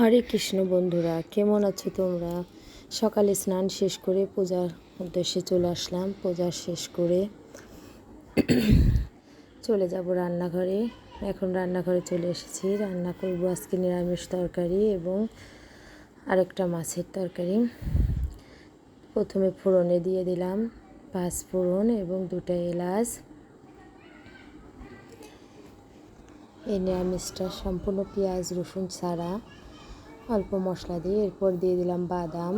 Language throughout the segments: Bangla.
হরে কৃষ্ণ বন্ধুরা, কেমন আছো তোমরা? সকালে স্নান শেষ করে পূজার উদ্দেশ্যে চলে আসলাম। পূজা শেষ করে চলে যাব রান্নাঘরে। এখন রান্নাঘরে চলে এসেছি। রান্না করব আজকে নিরামিষ তরকারি এবং আরেকটা মাছের তরকারি। প্রথমে ফোড়নে দিয়ে দিলাম 5 ফোড়ন এবং 2টা এলাচ। এই নিরামিষটা সম্পূর্ণ পেঁয়াজ রসুন ছাড়া, অল্প মশলা দিয়ে। এরপর দিয়ে দিলাম বাদাম,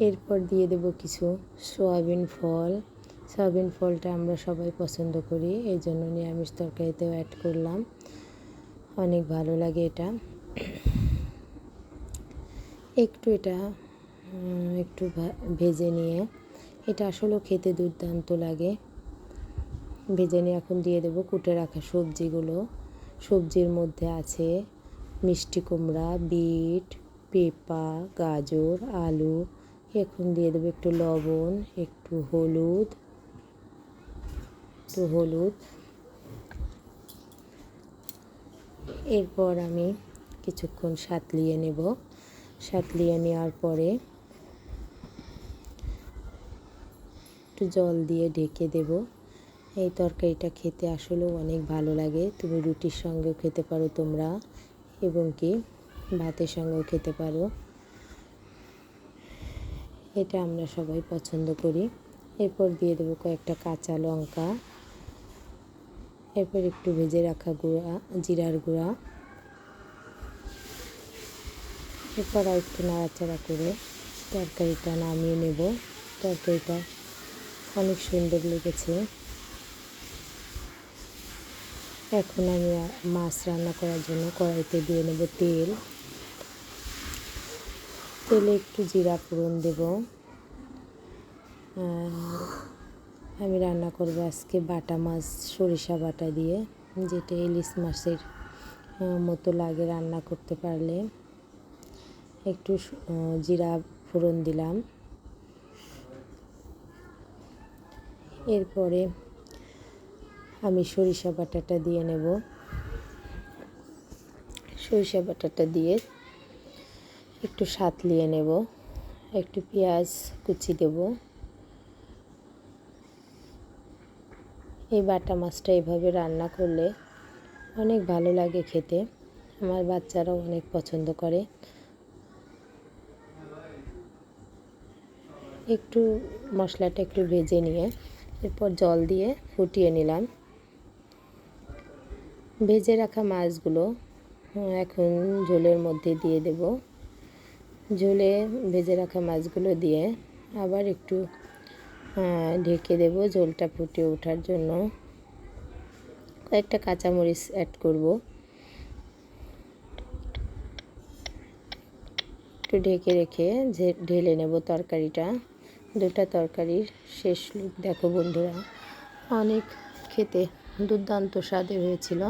এরপর দিয়ে দেব কিছু সয়াবিন ফল। সয়াবিন ফলটা আমরা সবাই পছন্দ করি, এই জন্য নিরামিষ তরকারিতেও অ্যাড করলাম। অনেক ভালো লাগে এটা। একটু ভেজে নিয়ে, এটা আসলেও খেতে দুর্দান্ত লাগে। ভেজে নিয়ে এখন দিয়ে দেবো কুটে রাখা সবজিগুলো। সবজির মধ্যে আছে মিষ্টি কুমড়া, বিট, পেঁপা, গাজর, আলু। এখন দিয়ে দেবো একটু লবণ, একটু হলুদ। এরপর আমি কিছুক্ষণ সাঁতলিয়ে নেব। সাঁতলিয়ে নেওয়ার পরে একটু জল দিয়ে ঢেকে দেব। এই তরকারিটা খেতে আসলেও অনেক ভালো লাগে। তুমি রুটির সঙ্গেও খেতে পারো তোমরা, এবং কি ভাতের সঙ্গেও খেতে পারো। এটা আমরা সবাই পছন্দ করি। এরপর দিয়ে দেবো কয়েকটা কাঁচা লঙ্কা। এরপর একটু ভেজে রাখা জিরার গুঁড়া। এরপর আর একটু নাড়াচাড়া করে তরকারিটা নামিয়ে নেব। তরকারিটা অনেক সুন্দর লেগেছে। এখন আমি মাছ রান্না করার জন্য কড়াইতে দিয়ে নেব তেল। তেলে একটু জিরা ফোড়ন দেব। আমি রান্না করব আজকে বাটা মাছ সরিষা বাটা দিয়ে, যেটা ইলিশ মাছের মতো লাগে রান্না করতে পারলে। একটু জিরা ফোড়ন দিলাম। এরপরে আমি সরিষা বাটাটা দিয়ে নেব। সরিষা বাটাটা দিয়ে একটু সাঁতলিয়ে নেব। একটু পেঁয়াজ কুচি দেব। এই বাটা মাছটা এভাবে রান্না করলে অনেক ভালো লাগে খেতে। আমার বাচ্চারাও অনেক পছন্দ করে। একটু মশলাটা একটু ভেজে নিয়ে এরপর জল দিয়ে ফুটিয়ে নিলাম। ভেজে রাখা মাছগুলো এখন ঝোলের মধ্যে দিয়ে দেব। ঝোলে ভেজে রাখা মাছগুলো দিয়ে আবার একটু ঢেকে দেব ঝোলটা ফুটে ওঠার জন্য। কয়েকটা কাঁচামরিচ অ্যাড করব। একটু ঢেকে রেখে ঢেলে নেব তরকারিটা। 2টা তরকারির শেষ লুক দেখো বন্ধুরা, অনেক খেতে দুর্দান্ত স্বাদের হয়েছিল।